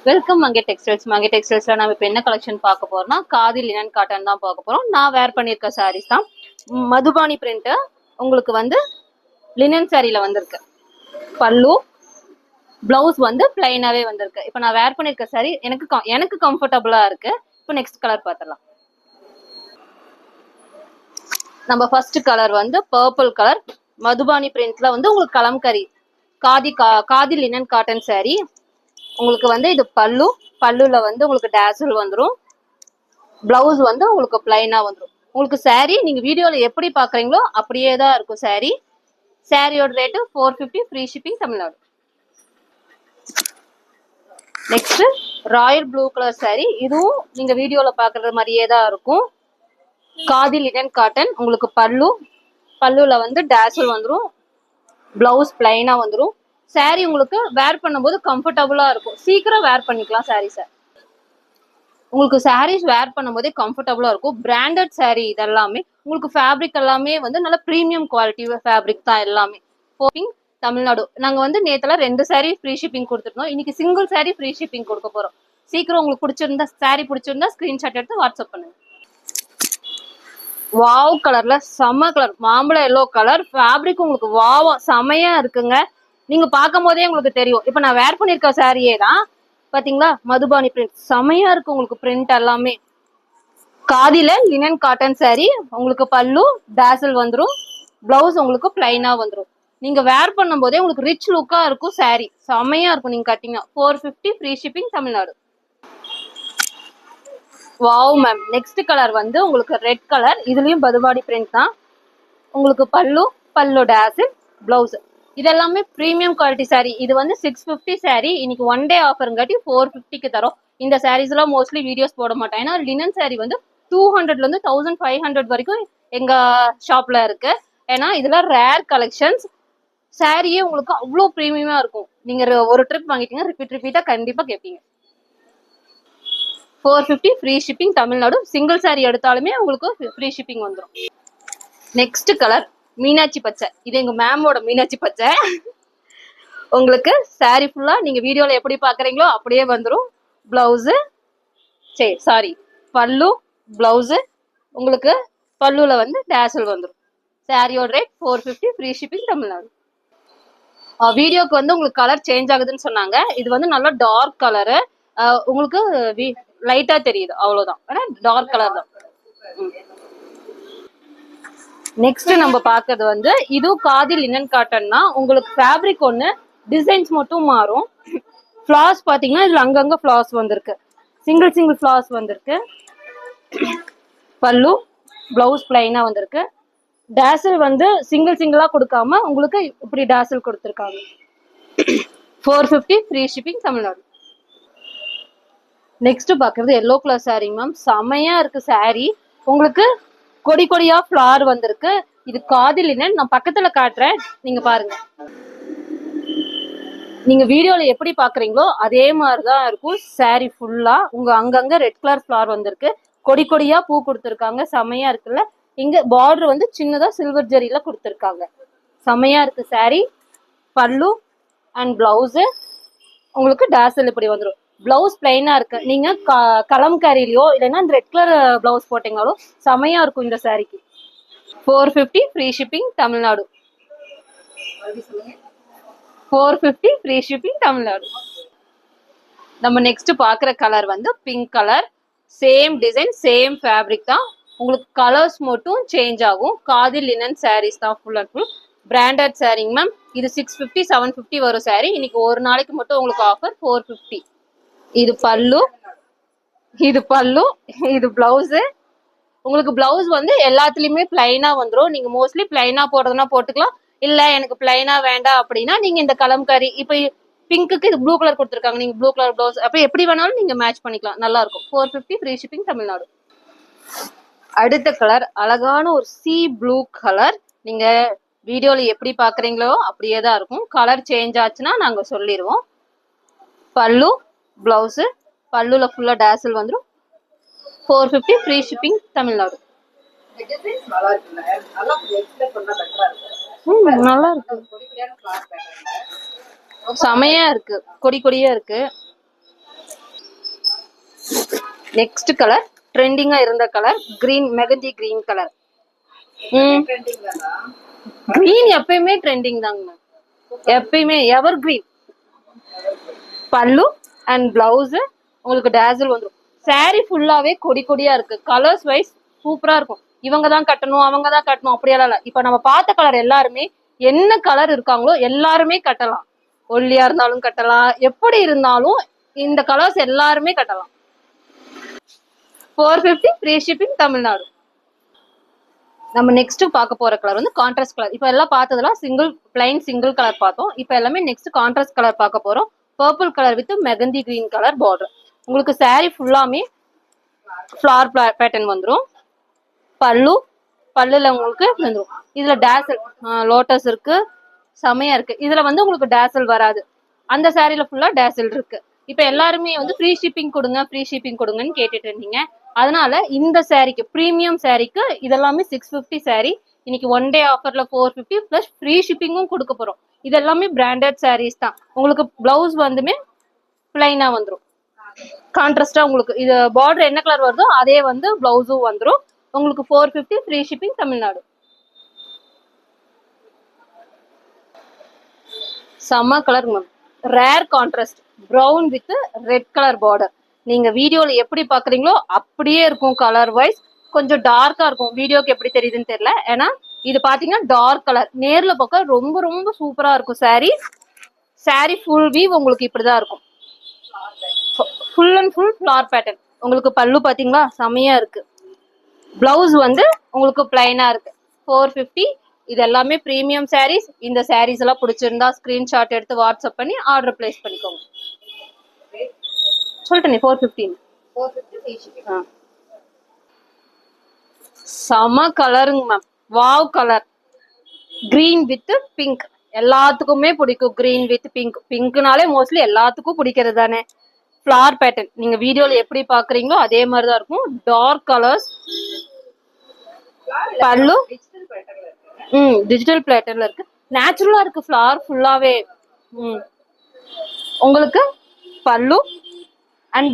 Welcome மங்கை textiles. மங்கை டெக்ஸ்டைல்ஸ்ல நம்ம இப்போ என்ன கலெக்ஷன் பார்க்க போறோம்னா காதி லினன் காட்டன் தான் பார்க்க போறோம். நான் வேர் பண்ணியிருக்க சாரீஸ் தான் மதுபானி பிரிண்ட். உங்களுக்கு வந்து லினன் சாரியில வந்திருக்கு. பல்லு பிளவுஸ் வந்து பிளைனாவே வந்திருக்கு. இப்போ நான் வேர் பண்ணியிருக்க சாரி எனக்கு கம்ஃபர்டபுளா இருக்கு. இப்போ நெக்ஸ்ட் கலர் பார்த்துடலாம். நம்ம ஃபர்ஸ்ட் கலர் வந்து பர்பிள் கலர் மதுபானி பிரிண்ட்ல வந்து உங்களுக்கு kalamkari khadi linen cotton sorry. உங்களுக்கு வந்து இது பல்லுல வந்து உங்களுக்கு டேசல் வந்துடும். பிளவுஸ் வந்து உங்களுக்கு பிளைனா வந்துடும். உங்களுக்கு சாரி நீங்க வீடியோல எப்படி பாக்குறீங்களோ அப்படியே தான் இருக்கும் சாரி. சாரியோட rate 450 free shipping Tamil Nadu. Next Royal blue colour sorry. இதுவும் நீங்க வீடியோல பாக்குறது மாதிரியே தான் இருக்கும். Khadi linen cotton. உங்களுக்கு பல்லுல வந்து டேசல் வந்துடும். பிளவுஸ் பிளைனா வந்துடும். சாரி உங்களுக்கு வேர் பண்ணும்போது கம்ஃபர்டபுளா இருக்கும். சீக்கிரம் வேர் பண்ணிக்கலாம் சாரி சார். உங்களுக்கு சாரீஸ் வேர் பண்ணும்போதே கம்ஃபர்டபுளா இருக்கும். பிராண்டட் சாரி இதெல்லாமே உங்களுக்கு ஃபேப்ரிக் எல்லாமே வந்து நல்ல ப்ரீமியம் குவாலிட்டி ஃபேப்ரிக் தான் எல்லாமே. ஷிப்பிங் தமிழ்நாடு. நாங்க வந்து நேத்துல 2 சாரி ஃப்ரீ ஷிப்பிங் கொடுத்துருந்தோம். இன்னைக்கு சிங்கிள் சாரி ஃப்ரீ ஷிப்பிங் கொடுக்க போறோம். சீக்கிரம் உங்களுக்கு பிடிச்சிருந்தா ஸ்கிரீன்ஷாட் எடுத்து வாட்ஸ்அப் பண்ணுங்க. வாவ் கலர்ல செம்ம கலர் மாம்பழம் எல்லோ கலர் ஃபேப்ரிக் உங்களுக்கு வாவா செமையா இருக்குங்க. நீங்க பார்க்கும் போதே உங்களுக்கு தெரியும். இப்ப நான் வேர் பண்ணிருக்க சாரியே தான் பாத்தீங்களா, மதுபானி பிரிண்ட் செமையா இருக்கு. உங்களுக்கு பிரிண்ட் எல்லாமே காதில லினன் காட்டன் சாரி. உங்களுக்கு பல்லு டேசல் வந்துடும். பிளவுஸ் உங்களுக்கு பிளைனா வந்துடும். நீங்க வேர் பண்ணும் போதே உங்களுக்கு ரிச் லுக்கா இருக்கும். சாரி செமையா இருக்கும். நீங்க கட்டிங்கன்னா 450 free shipping Tamil Nadu. Wow ma'am. Next colour வந்து உங்களுக்கு ரெட் கலர். இதுலயும் மதுபானி பிரிண்ட் தான். உங்களுக்கு பல்லு டேசல் பிளவுஸ் இதெல்லாமே பிரீமியம் குவாலிட்டி சாரி. இது வந்து 650 சாரி. இன்னைக்கு ஒன் டே ஆஃபருங்காட்டி 450க்கு தரோம். இந்த சாரீஸ் எல்லாம் மோஸ்ட்லி வீடியோஸ் போட மாட்டேன். ஏன்னா லினன் சாரி வந்து 200ல இருந்து 1500 வரைக்கும் எங்க ஷாப்ல இருக்கு. ஏன்னா இதெல்லாம் ரேர் கலெக்ஷன்ஸ். சாரியே உங்களுக்கு அவ்வளோ பிரீமியமா இருக்கும். நீங்க ஒரு ட்ரிப் வாங்கிட்டீங்க ரிப்பீட்டா கண்டிப்பா கேட்பீங்க. 450 free shipping Tamil Nadu. Single sorry எடுத்தாலுமே உங்களுக்கு ஃப்ரீ ஷிப்பிங் வந்துடும். நெக்ஸ்ட் கலர் மீனாட்சி பச்சை. இது எங்க மேமோட மீனாட்சி பச்சை. உங்களுக்கு சாரி ஃபுல்லா நீங்க வீடியோல எப்படி பாக்குறீங்களோ அப்படியே வந்துடும். பிளவுஸ் பல்லு பிளவுஸ் உங்களுக்கு பல்லுல வந்து டேசல் வந்துடும். சாரியோட ரேட் 450 ஃப்ரீ ஷிப்பிங் தமிழ்நாடு. வீடியோக்கு வந்து உங்களுக்கு கலர் சேஞ்ச் ஆகுதுன்னு சொன்னாங்க. இது வந்து நல்லா டார்க் கலரு. உங்களுக்கு லைட்டா தெரியுது அவ்வளவுதான். ஆனா டார்க் கலர் தான். நெக்ஸ்ட் நம்ம பாக்குறது வந்து இது காதி லினன் காட்டன்னா. உங்களுக்கு ஃபேப்ரிக் ஒண்ணு டிசைன்ஸ் மட்டும் மாறும். ஃபிளாஸ் பாத்தீங்கன்னா இதுல அங்கங்க ஃபிளாஸ் வந்திருக்கு. சிங்கிள் ஃபிளாஸ் வந்திருக்கு. பல்லு பிளவுஸ் பிளைனா வந்திருக்கு. டேசல் வந்து சிங்கிளா கொடுக்காம உங்களுக்கு இப்படி டேசல் கொடுத்துருக்காங்க. 450 ஃப்ரீ ஷிப்பிங் தமிழ்நாடு. நெக்ஸ்ட் பாக்குறது எல்லோ கலர் சாரி மேம். செமையா இருக்கு சாரி. உங்களுக்கு கொடியா ஃபிளார் வந்திருக்கு. இது காதி லினன். நான் பக்கத்துல காட்டுறேன், நீங்க பாருங்க. நீங்க வீடியோல எப்படி பாக்குறீங்களோ அதே மாதிரிதான் இருக்கும் சாரி ஃபுல்லா. உங்க அங்கங்க ரெட் கலர் ஃபிளார் வந்திருக்கு. கொடியா பூ கொடுத்துருக்காங்க. செமையா இருக்குல்ல. இங்க பார்டர் வந்து சின்னதா சில்வர் ஜரியில கொடுத்துருக்காங்க. செமையா இருக்கு சாரி. பல்லு அண்ட் பிளவுஸ் உங்களுக்கு டேசல் இப்படி வந்துடும். பிளவுஸ் பிளைனா இருக்கு. நீங்க கலம்கரியிலயோ இல்லைன்னா ரெட் கலர் பிளவுஸ் போட்டீங்கனாலும் செமையா இருக்கும் இந்த சாரிக்கு. 450 free shipping Tamil Nadu. 450 free shipping Tamil Nadu. நம்ம நெக்ஸ்ட் பாக்குற கலர் வந்து pink colour. Same design same fabric தான். உங்களுக்கு கலர்ஸ் மட்டும் சேஞ்ச் ஆகும். காதி லினன் சாரீஸ் தான் ஃபுல் அண்ட் ஃபுல் பிராண்டட் சாரிங்க மேம். இது 650 750 வரும் சாரி. இன்னைக்கு ஒரு நாளைக்கு மட்டும் உங்களுக்கு ஆஃபர் 450. இது பல்லு இது பிளவுஸ். உங்களுக்கு பிளவுஸ் வந்து எல்லாத்துலயுமே பிளைனா வந்துடும். நீங்க மோஸ்ட்லி பிளைனா போடுறதுனா போட்டுக்கலாம். இல்ல எனக்கு பிளைனா வேண்டாம் அப்படின்னா நீங்க இந்த கலம்கரி இப்ப பிங்க்குக்கு இது ப்ளூ கலர் கொடுத்துருக்காங்க. நீங்க ப்ளூ கலர் பிளவுஸ் அப்ப எப்படி வேணாலும் நீங்க மேட்ச் பண்ணிக்கலாம். நல்லா இருக்கும். 450 ஃப்ரீ ஷிப்பிங் தமிழ்நாடு. அடுத்த கலர் அழகான ஒரு சி ப்ளூ கலர். நீங்க வீடியோல எப்படி பாக்குறீங்களோ அப்படியே தான் இருக்கும். கலர் சேஞ்ச் ஆச்சுன்னா நாங்க சொல்லிடுவோம். பல்லு பிளவுஸ் பல்லுல ஃபுல்லா டேசல் வந்துடும். 450 ஃப்ரீ ஷிப்பிங் தமிழ்நாடு. நல்லா இருக்கு. செமையா இருக்கு. கொடியா இருக்கு. நெக்ஸ்ட் கலர் ட்ரெண்டிங்கா இருந்த colour green, mehndi green colour. Green எப்பயுமே ட்ரெண்டிங் தாங்க, எப்பயுமே எவர் கிரீன். பல்லு அண்ட் பிளவுஸ் உங்களுக்கு டேசல் வந்துடும். சாரி ஃபுல்லாவே கொடி கொடியா இருக்கு. கலர்ஸ் வைஸ் சூப்பரா இருக்கும். இவங்க தான் கட்டணும் அவங்க தான் கட்டணும் அப்படியெல்லாம் இல்ல. இப்ப நம்ம பார்த்த கலர் எல்லாருமே என்ன கலர் இருக்காங்களோ எல்லாருமே கட்டலாம். ஒல்லியா இருந்தாலும் கட்டலாம், எப்படி இருந்தாலும் இந்த கலர்ஸ் எல்லாருமே கட்டலாம். 450 ஃப்ரீ ஷிப்பிங் தமிழ்நாடு. நம்ம நெக்ஸ்ட் பார்க்க போற கலர் வந்து கான்ட்ராஸ்ட் கலர். இப்ப எல்லாம் பார்த்ததுலாம் பிளைன் சிங்கிள் கலர் பார்த்தோம். இப்ப எல்லாமே நெக்ஸ்ட் கான்ட்ராஸ்ட் கலர் பார்க்க போறோம். Purple colour with mehndi green colour border. உங்களுக்கு சாரி ஃபுல்லாமே ஃபிளவர் பேட்டர்ன் வந்துடும். பல்லுல உங்களுக்கு வந்துடும். இதுல டேசல் லோட்டஸ் இருக்கு, செமையா இருக்கு. இதுல வந்து உங்களுக்கு டேசல் வராது. அந்த சாரில ஃபுல்லா டேசல் இருக்கு. இப்ப எல்லாருமே வந்து ஃப்ரீ ஷிப்பிங் கொடுங்க ஃப்ரீ ஷிப்பிங் கொடுங்கன்னு கேட்டுட்டு இருந்தீங்க. அதனால இந்த சாரிக்கு பிரீமியம் சாரிக்கு இதெல்லாமே 650 சாரி. இன்னைக்கு ஒன் டே ஆஃபர்ல 450 பிளஸ் ஃப்ரீ ஷிப்பிங்கும் கொடுக்க போறோம். இதெல்லாமே பிராண்டட் சாரீஸ் தான். உங்களுக்கு பிளவுஸ் வந்துமே பிளைனா வந்துடும். கான்ட்ராஸ்டா உங்களுக்கு இது பார்டர் என்ன கலர் வருதோ அதே வந்து பிளவுஸும் வந்துடும். உங்களுக்கு 450 ஃப்ரீ ஷிப்பிங் தமிழ்நாடு. செம்ம colour ma'am, rare contrast brown with red colour border. நீங்க வீடியோல எப்படி பாக்குறீங்களோ அப்படியே இருக்கும். கலர் வைஸ் கொஞ்சம் டார்க்கா இருக்கும். வீடியோக்கு எப்படி தெரியுதுன்னு தெரியல. ஏன்னா இது பாத்தீங்கன்னா டார்க் கலர். நேர்ல பார்க்க ரொம்ப ரொம்ப சூப்பரா இருக்கும். சாரி ஃபுல் வீவ் உங்களுக்கு இப்படிதான் இருக்கும். Full and full flower pattern. உங்களுக்கு பல்லு பாத்தீங்களா செமையா இருக்கு. பிளவுஸ் வந்து உங்களுக்கு பிளைனா இருக்கு. 450. இது எல்லாமே பிரீமியம் சாரீஸ். இந்த சாரீஸ் எல்லாம் பிடிச்சிருந்தா ஸ்கிரீன்ஷாட் எடுத்து வாட்ஸ்அப் பண்ணி ஆர்டர் பிளேஸ் பண்ணிக்கோங்க. சொல்லிட்டேன் 450. செம கலருங்க ma'am, wow colour. Green with pink எல்லாத்துக்குமே பிடிக்கும். கிரீன் வித் பிங்க், பிங்க்னாலே மோஸ்ட்லி எல்லாத்துக்கும் பிடிக்கிறது தானே. ஃபிளவர் பேட்டர்ன் நீங்க வீடியோல எப்படி பாக்குறீங்களோ அதே மாதிரிதான் இருக்கும். Dark colours. பல்லு டிஜிட்டல் பேட்டர்ன்ல இருக்கு. நேச்சுரலா இருக்கு ஃபிளவர் ஃபுல்லாவே. உங்களுக்கு பல்லு அண்ட்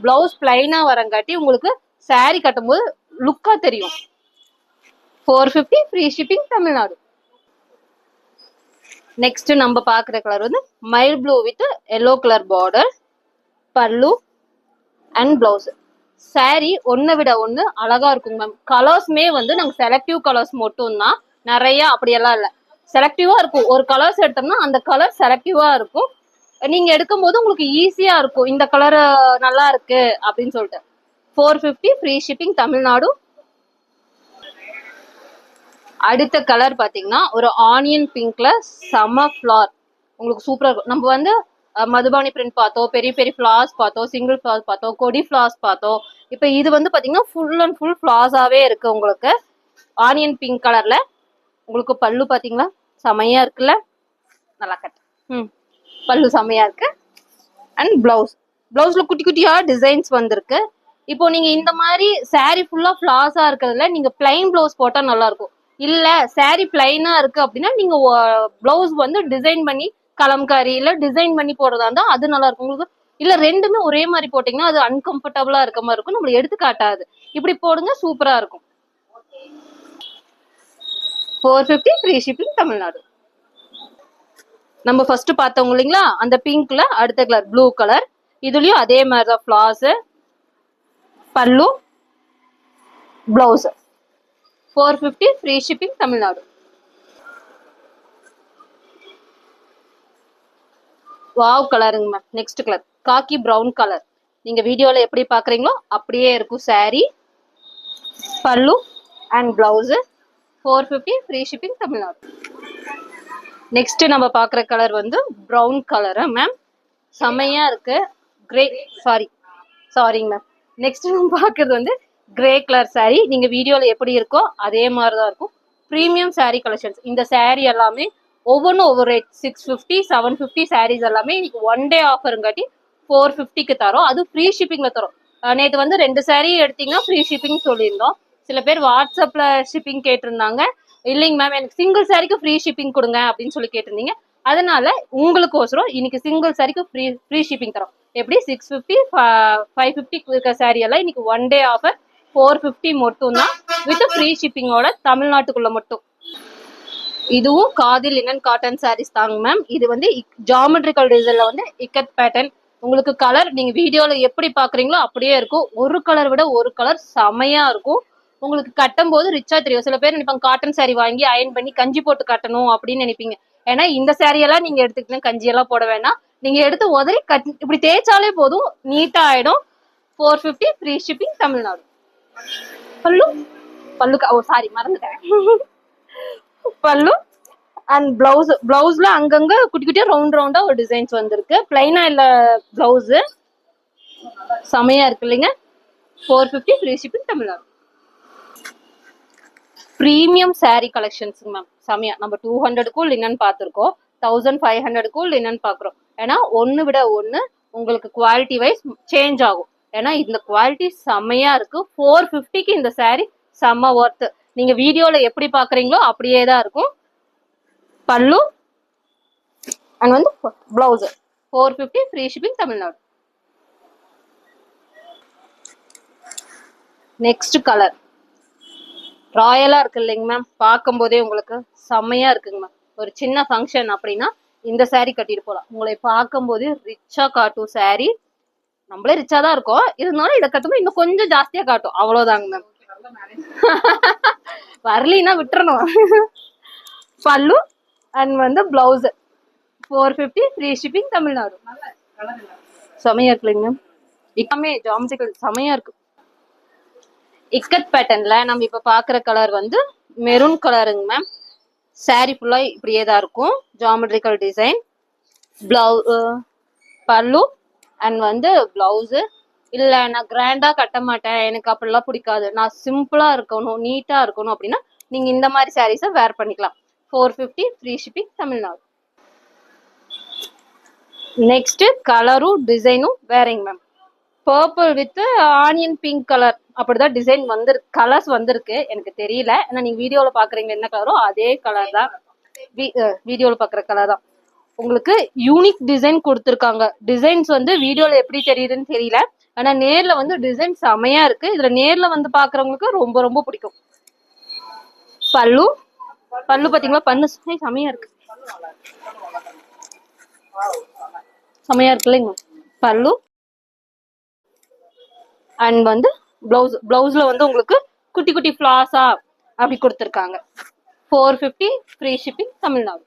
பிளவுஸ் பிளைனா வரங்காட்டி உங்களுக்கு சாரி கட்டும்போது லுக்கா தெரியும். 450 ஃப்ரீ ஷிப்பிங் தமிழ்நாடு. நெக்ஸ்ட் நம்ம பாக்குற கலர் வந்து mile blue with yellow colour border. பல்லு அண்ட் பிளவுஸ். சாரி ஒன்னை விட ஒண்ணு அழகா இருக்குங்க மேம். கலர்ஸ்மே வந்து நாங்க செலக்டிவ் கலர்ஸ் மட்டும் தான், நிறைய அப்படியெல்லாம் இல்ல. செலக்டிவா இருக்கும். ஒரு கலர்ஸ் எடுத்தோம்னா அந்த கலர் செலக்டிவா இருக்கும். நீங்க எடுக்கும் போது உங்களுக்கு ஈஸியா இருக்கும். இந்த கலர் நல்லா இருக்கு அப்படின்னு சொல்லிட்டு. 450 ஃப்ரீ ஷிப்பிங் தமிழ்நாடு. அடுத்த கலர் பாத்தீங்கன்னா ஒரு ஆனியன் பிங்க்ல செம ஃபிளார். உங்களுக்கு சூப்பரா இருக்கும். நம்ம வந்து மதுபானி பிரிண்ட் பார்த்தோம், பெரிய பெரிய ஃபிளார்ஸ் பார்த்தோம், சிங்கிள் ஃபிளார்ஸ் பார்த்தோம், கொடி ஃபிளார்ஸ் பார்த்தோம். இப்ப இது வந்து பாத்தீங்கன்னா ஃபுல் அண்ட் ஃபுல் ஃபிளார்ஸாவே இருக்கு. உங்களுக்கு ஆனியன் பிங்க் கலர்ல. உங்களுக்கு பல்லு பாத்தீங்களா செமையா இருக்குல்ல, நல்லா கட்டு. பல்லு செமையா இருக்கு. அண்ட் பிளவுஸ்ல குட்டி குட்டியா டிசைன்ஸ் வந்திருக்கு. இப்போ நீங்க இந்த மாதிரி சாரி ஃபுல்லா ஃபிளார்ஸா இருக்கிறதுல நீங்க பிளைன் பிளவுஸ் போட்டா நல்லா இருக்கும். இல்ல சாரி பிளைனா இருக்கு அப்படின்னா நீங்க பிளவுஸ் வந்து டிசைன் பண்ணி கலம்காரி இல்ல டிசைன் பண்ணி போடுறதா இருந்தா அது நல்லா இருக்கும் உங்களுக்கு. இல்ல ரெண்டுமே ஒரே மாதிரி போட்டீங்கன்னா அது அன்கம்ஃபர்டபுளா இருக்க மாதிரி இருக்கும், நம்மள எடுத்து காட்டாது. இப்படி போடுங்க, சூப்பரா இருக்கும். 450 ஃப்ரீ ஷிப்பிங் தமிழ்நாடு. நம்ம ஃபர்ஸ்ட் பார்த்தவங்க இல்லைங்களா அந்த பிங்க்ல அடுத்த கலர் ப்ளூ கலர். இதுலயும் அதே மாதிரிதான் ஃபிளார்ஸ், பல்லு, blouse. 450 free shipping Tamil Nadu. Wow கலருங்க மேம். நெக்ஸ்ட் கலர் காக்கி பிரவுன் கலர். நீங்க வீடியோல எப்படி பாக்குறீங்களோ அப்படியே இருக்கும். சாரி, பல்லு and blouse. 450 free shipping Tamil Nadu. Next நம்ம பாக்குற கலர் வந்து பிரவுன் கலர் மேம், செமையா இருக்கு. கிரே சாரிங்க மேம். நெக்ஸ்ட் நம்ம பாக்குறது வந்து கிரே கலர் சாரி. நீங்க வீடியோல எப்படி இருக்கோ அதே மாதிரிதான் இருக்கும். Premium sorry collections. இந்த சாரி எல்லாமே ஒவ்வொன்றும் ஒவ்வொரு ரேட். 650 750 சாரீஸ் எல்லாமே இன்னைக்கு ஒன் டே ஆஃபருங்காட்டி 450க்கு தரோம். அது ஃப்ரீ ஷிப்பிங்ல தரோம். நேற்று வந்து 2 சாரீ எடுத்தீங்கன்னா ஃப்ரீ ஷிப்பிங் சொல்லியிருந்தோம். சில பேர் வாட்ஸ்அப்ல ஷிப்பிங் கேட்டிருந்தாங்க. இல்லைங்க மேம் எனக்கு சிங்கிள் சாரிக்கு ஃப்ரீ ஷிப்பிங் கொடுங்க அப்படின்னு சொல்லி கேட்டிருந்தீங்க. அதனால உங்களுக்கு ஒசரம் இன்னைக்கு சிங்கிள் சாரிக்கு ஃப்ரீ ஷிப்பிங் தரோம். எப்படி 650 550 இருக்க சாரி எல்லாம் இன்னைக்கு ஒன் டே ஆஃபர் 450 மட்டும் தான் வித் ஃப்ரீ ஷிப்பிங்கோட தமிழ்நாட்டுக்குள்ள மட்டும். இதுவும் காதி லினன் காட்டன் சாரீஸ் தாங்க மேம். இது வந்து ஜாமெட்ரிக்கல் டிசைன்ல வந்து இக்கட் பேட்டர்ன். உங்களுக்கு கலர் நீங்க வீடியோல எப்படி பாக்குறீங்களோ அப்படியே இருக்கும். ஒரு கலர் விட ஒரு கலர் செமையா இருக்கும். உங்களுக்கு கட்டும் போது ரிச்சா தெரியும். சில பேர் நினைப்பாங்க காட்டன் சாரி வாங்கி அயன் பண்ணி கஞ்சி போட்டு கட்டணும் அப்படின்னு நினைப்பீங்க. ஏன்னா இந்த சாரி எல்லாம் நீங்க எடுத்துக்கிட்டீங்க கஞ்சி எல்லாம் போட வேணாம். நீங்க எடுத்து உதறி இப்படி தேய்ச்சாலே போதும், நீட்டா ஆயிடும். 450 ஃப்ரீ ஷிப்பிங் தமிழ்நாடு. பல்லு பல்லுக்கு சாரி மறந்துட்டேன். பல்லு அண்ட் பிளவுஸ். பிளவுஸ்ல அங்கங்க குட்டி குட்டியா ரவுண்ட் ரவுண்டா ஒரு டிசைன்ஸ் வந்திருக்கு. பிளைனா இல்ல பிளவுஸ் செமையா இருக்கு இல்லைங்க. 450 free shipping Tamil Nadu. Premium sorry collections ma'am செமையா. நம்ம 200க்கும் லினன் பார்த்துருக்கோம், 1500க்கும் லினன் பாக்குறோம். ஏன்னா ஒன்னு விட ஒன்னு உங்களுக்கு குவாலிட்டி வைஸ் சேஞ்ச் ஆகும். ஏன்னா இந்த குவாலிட்டி செமையா இருக்கு. 450க்கு இந்த சாரி செம்ம ஒர்த். நீங்க வீடியோல எப்படி பாக்குறீங்களோ அப்படியே தான் இருக்கும். பல்லு அண்ட் வந்து blouse 450 free shipping Tamil Nadu. Next colour ராயலா இருக்கு இல்லைங்க மேம். பார்க்கும் போதே உங்களுக்கு செம்மையா இருக்குங்க மேம். ஒரு சின்ன ஃபங்க்ஷன் அப்படின்னா இந்த சாரி கட்டிட்டு போலாம். உங்களை பார்க்கும் போது ரிச்சா காட்டும் சாரி. நம்மளே ரிச்சா தான் இருக்கோம், இருந்தாலும் இதை கட்டும்போது இன்னும் கொஞ்சம் ஜாஸ்தியா காட்டும். அவ்வளவுதாங்க மேம். வரலினா விட்டுறணும். பல்லு அண்ட் வந்து பிளவுஸ் 450 ஃப்ரீ ஷிப்பிங் தமிழ்நாடு. செமையா இருக்கு இல்லைங்க மேம். எல்லாமே ஜாமெட்ரிக்கல் செமையா இருக்கு. இக்கட் பேட்டர்ன்ல நம்ம இப்ப பாக்குற கலர் வந்து மெரூன் கலருங்க மேம். சாரி ஃபுல்லா இப்படியே தான் இருக்கும். Geometrical design. பல்லு அண்ட் வந்து பிளவுஸ். இல்ல நான் கிராண்டா கட்ட மாட்டேன், எனக்கு அப்படிலாம் பிடிக்காது, நான் சிம்பிளா இருக்கணும் நீட்டா இருக்கணும் அப்படின்னா நீங்க இந்த மாதிரி சாரீஸை வேர் பண்ணிக்கலாம். 450 ஃப்ரீ ஷிப்பிங் தமிழ்நாடு. நெக்ஸ்ட் கலரும் டிசைனும் வேறங்க ma'am. Purple with onion pink colour அப்படிதான் டிசைன் வந்திருக்கு. கலர்ஸ் வந்திருக்கு எனக்கு தெரியல. ஏன்னா நீங்க வீடியோல பாக்குறீங்க என்ன கலரோ அதே கலர் தான். வீடியோல பாக்குற கலர் தான். உங்களுக்கு யூனிக் டிசைன் கொடுத்துருக்காங்க. டிசைன்ஸ் வந்து வீடியோல எப்படி தெரியுதுன்னு தெரியல, ஆனா நேர்ல வந்து டிசைன் செமையா இருக்கு. இதுல நேர்ல வந்து பாக்குறவங்களுக்கு ரொம்ப ரொம்ப பிடிக்கும். பல்லு பல்லு பாத்தீங்களா, பல்லு செமையா இருக்கு. செமையா இருக்கு இல்லைங்க. பல்லு அண்ட் வந்து பிளவுஸ். பிளவுஸ்ல வந்து உங்களுக்கு குட்டி குட்டி ஃபிளாஸா அப்படி கொடுத்துருக்காங்க. 450 ஃப்ரீ ஷிப்பிங் தமிழ்நாடு.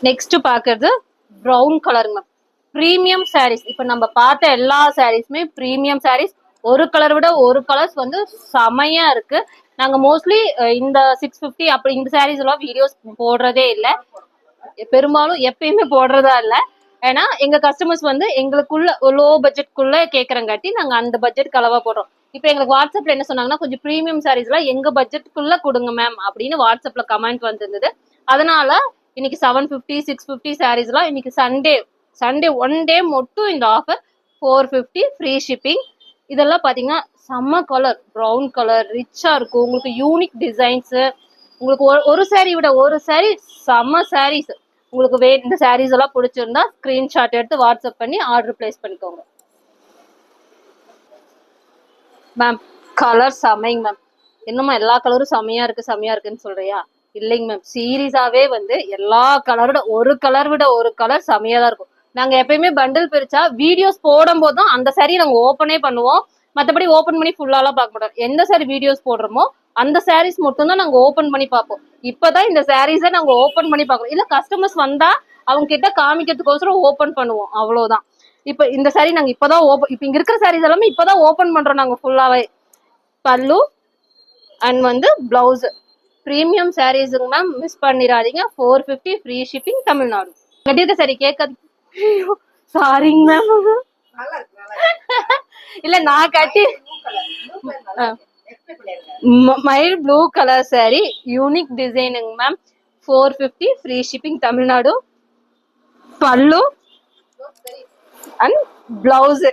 நெக்ஸ்ட் பாக்குறது ப்ரௌன் கலருங்க. பிரீமியம் சாரீஸ். இப்ப நம்ம பார்த்த எல்லா சாரீஸுமே பிரீமியம் சாரீஸ். ஒரு கலர் விட ஒரு கலர்ஸ் வந்து செமையா இருக்கு. நாங்க மோஸ்ட்லி இந்த 650 அப்படி இந்த சாரீஸ் எல்லாம் வீடியோஸ் போடுறதே இல்லை, பெரும்பாலும் எப்பயுமே போடுறதா இல்லை. ஏன்னா எங்க கஸ்டமர்ஸ் வந்து எங்களுக்குள்ள லோ பட்ஜெட்குள்ள கேக்குறங்காட்டி நாங்க அந்த பட்ஜெட் அளவா போடுறோம். இப்ப எங்களுக்கு வாட்ஸ்அப்ல என்ன சொன்னாங்கன்னா, கொஞ்சம் பிரீமியம் சாரீஸ் எல்லாம் எங்க பட்ஜெட்டுக்குள்ள கொடுங்க மேம் அப்படின்னு வாட்ஸ்அப்ல கமெண்ட் வந்திருந்தது. அதனால இன்னைக்கு 750 650 சாரீஸ் எல்லாம் இன்னைக்கு சண்டே ஒன் டே மட்டும் இந்த ஆஃபர் 450 ஃப்ரீ ஷிப்பிங். இதெல்லாம் பாத்தீங்கன்னா செம்ம கலர், ப்ரௌன் கலர் ரிச்சா இருக்கும். உங்களுக்கு யூனிக் டிசைன்ஸ். உங்களுக்கு ஒரு சாரி விட ஒரு சாரி செம்ம சாரீஸ். உங்களுக்கு இந்த சாரீஸ் எல்லாம் பிடிச்சிருந்தா ஸ்கிரீன்ஷாட் எடுத்து வாட்ஸ்அப் பண்ணி ஆர்டர் பிளேஸ் பண்ணிக்கோங்க மேம். கலர் செமைங்க மேம். என்னமா எல்லா கலரும் செமையா இருக்குன்னு சொல்றியா? இல்லைங்க மேம், சீரியஸாவே வந்து எல்லா கலரோட ஒரு கலர் விட ஒரு கலர் செமையா தான் இருக்கும். நாங்க எப்பயுமே பண்டில் பிரிச்சா வீடியோஸ் போடும் போது தான் அந்த சாரி நாங்க ஓப்பனே பண்ணுவோம். மற்றபடி ஓப்பன் பண்ணி ஃபுல்லாலாம் பார்க்க மாட்டோம். எந்த சாரி வீடியோஸ் போடுறோமோ அந்த சாரீஸ் மட்டும் தான் நாங்க ஓப்பன் பண்ணி பார்ப்போம். இப்பதான் இந்த சாரீஸை நாங்க ஓப்பன் பண்ணி பார்க்கறோம். இல்ல கஸ்டமர்ஸ் வந்தா அவங்க கிட்ட காமிக்கிறதுக்கோசரம் ஓப்பன் பண்ணுவோம், அவ்வளவுதான். இப்ப இந்த சாரி நாங்க இப்பதான் இப்ப இங்க இருக்கிற சாரீஸ் எல்லாமே இப்பதான் ஓப்பன் பண்றோம் நாங்க ஃபுல்லாவே. பல்லு அண்ட் வந்து பிளவுஸ் பிரீமியம் சாரீஸுங்க மேம், மிஸ் பண்ணிடாதீங்க. 450 ஃப்ரீ ஷிப்பிங் தமிழ்நாடு. கட்டியிருக்க சரி கேட்காது, சாரிங்க மேம். இல்ல நான் கட்டி மைல் ப்ளூ கலர் சாரி, யூனிக் டிசைனுங்க ma'am. 450 free shipping Tamil Nadu. Pallu and blouse.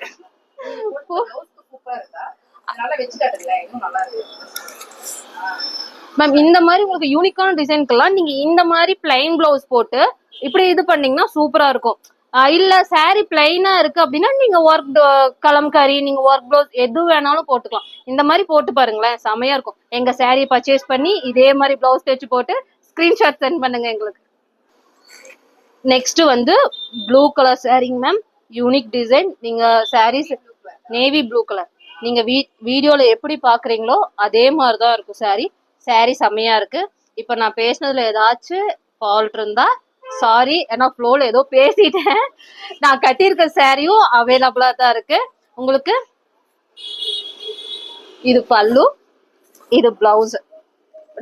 Ma'am இந்த மாதிரி உங்களுக்கு யூனிக்கான டிசைன்க்கெல்லாம் நீங்க இந்த மாதிரி பிளைன் பிளவுஸ் போட்டு இப்படி இது பண்ணீங்கன்னா சூப்பரா இருக்கும். இல்ல சாரி பிளைனா இருக்கு அப்படின்னா நீங்க ஒர்க் கலம்காரி, நீங்க ஒர்க் பிளவுஸ் எது வேணாலும் போட்டுக்கலாம். இந்த மாதிரி போட்டு பாருங்களேன், செமையா இருக்கும். எங்க சாரி பர்ச்சேஸ் பண்ணி இதே மாதிரி பிளவுஸ் தைச்சு போட்டு ஸ்கிரீன்ஷாட் சென்ட் பண்ணுங்க எங்களுக்கு. நெக்ஸ்ட் வந்து ப்ளூ கலர் சாரிங்க மேம், யூனிக் டிசைன். நீங்க சாரீஸ் நேவி ப்ளூ கலர், நீங்க வீடியோல எப்படி பாக்குறீங்களோ அதே மாதிரிதான் இருக்கும் சாரி. சாரி செம்மையா இருக்கு. இப்ப நான் பேசினதுல ஏதாச்சும் ஃபால்ட் இருந்தா சாரி, ஏன்னா ஃப்ளோல ஏதோ பேசிட்டேன். நான் கட்டியிருக்க சாரியும் அவைலபிளா தான் இருக்கு உங்களுக்கு. இது பல்லு, இது பிளவுஸ்.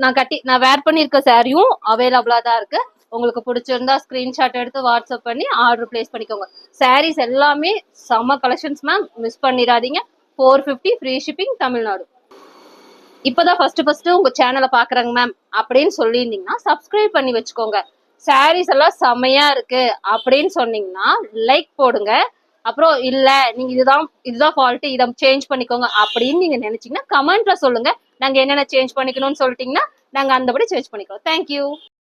நான் வேர் பண்ணிருக்க சாரியும் அவைலபிளா தான் இருக்கு. உங்களுக்கு பிடிச்சிருந்தா ஸ்கிரீன்ஷாட் எடுத்து வாட்ஸ்அப் பண்ணி ஆர்டர் பிளேஸ் பண்ணிக்கோங்க. சாரீஸ் எல்லாமே செம்ம கலெக்ஷன்ஸ் மேம், மிஸ் பண்ணிடாதீங்க. 450 ஃப்ரீ ஷிப்பிங் தமிழ்நாடு. இப்பதான் ஃபர்ஸ்ட் உங்க சேனலை பாக்குறாங்க மேம் அப்படின்னு சொல்லியிருந்தீங்கன்னா சப்ஸ்கிரைப் பண்ணி வச்சுக்கோங்க. சாரீஸ் எல்லாம் செமையா இருக்கு அப்படின்னு சொன்னீங்கன்னா லைக் போடுங்க. அப்புறம் இல்ல நீங்க இதுதான் ஃபால்ட், இதை சேஞ்ச் பண்ணிக்கோங்க அப்படின்னு நீங்க நினைச்சீங்கன்னா கமெண்ட்ல சொல்லுங்க. நாங்க என்னென்ன சேஞ்ச் பண்ணிக்கணும்னு சொல்லிட்டீங்கன்னா நாங்க அந்தபடி சேஞ்ச் பண்ணிக்கிறோம். தேங்க்யூ.